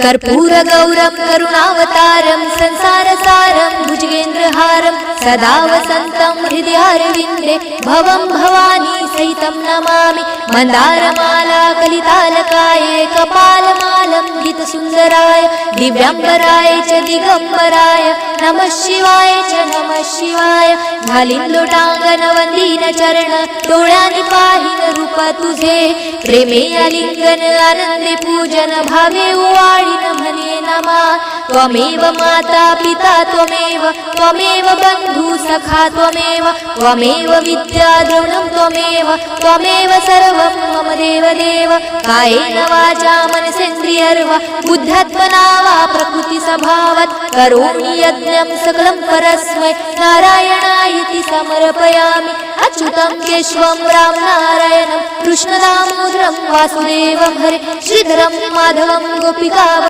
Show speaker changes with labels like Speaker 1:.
Speaker 1: कर्पूरगौरं करुणावतारं संसारसारं भुजगेन्द्रहारं सदा वसन्तं हृदयारविन्दे भवं भवानी सहितं नमामि। मन्दारमाला कलितालकाय कपालमालं गीतसुन्दराय दिव्याम्बराय च दिगम्बराय नमः शिवाय च नमः शिवाय। घालीन लोटांगण वंदीन चरण डोळ्यांनी पाहिन रूप तुझे प्रेमे आलिंगन आनंदे पूजन भावे ओवाळीन म्हणे नमा। त्वमेव माता पिता त्वमेव बंधू सखा त्वमेव विद्या द्रविणं त्वमेव सर्वं मम देव कायेन वाचा मनसेन्द्रियर्वा बुद्ध्यात्मना वा प्रकृति स्वभावात् करोमि यज्ञं सकलं परस्मै नारायणायति समर्पयामि। अच्युतं केशवं राम नारायणं कृष्णदामोदरं वासुदेवं हरे श्रीधरं माधवं गोपिका